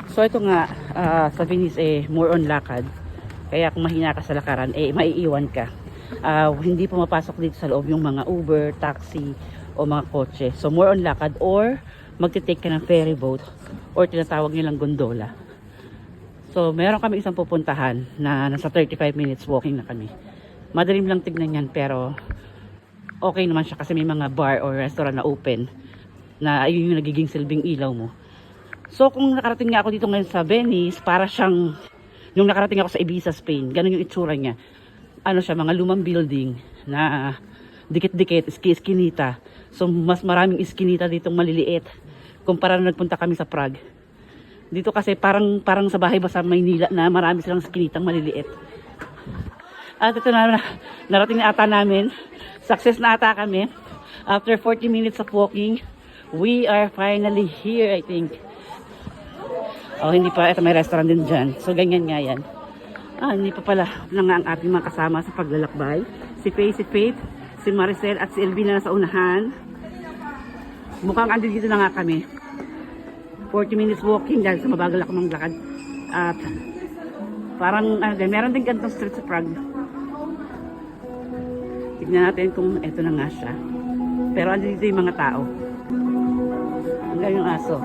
So ito nga, sa Venice more on lakad. Kaya kung mahina ka sa lakaran, maiiwan ka. Hindi pumapasok dito sa loob yung mga Uber, taxi, o mga kotse. So more on lakad or magte-take ka ng ferry boat or tinatawag nilang gondola. So meron kami isang pupuntahan na nasa 35 minutes walking na kami. Madalim lang tignan yan pero okay naman siya kasi may mga bar or restaurant na open na ayun yung nagiging silbing ilaw mo. So kung nakarating nga ako dito ngayon sa Venice, para siyang yung nakarating ako sa Ibiza, Spain. Ganun yung itsura niya. Ano siya, mga lumang building na dikit-dikit, iskinita. So mas maraming iskinita ditong maliliit kumpara na nagpunta kami sa Prague. Dito kasi parang sa bahay ba sa Maynila na marami silang iskinitang maliliit. At ito na, narating na ata namin. Success na ata kami. After 40 minutes of walking, we are finally here, I think. Oh, hindi pa. Ito may restaurant din dyan. So, ganyan nga yan. Hindi pa pala na nga ang ating mga kasama sa paglalakbay. Si Faith, si Maricel at si Elvina na sa unahan. Mukhang andun dito na nga kami. 40 minutes walking dahil sa mabagal ako maglakad. At parang, meron din gantong street sa Prague. Tignan natin kung ito na nga siya. Pero andun dito yung mga tao. Hanggang yung aso.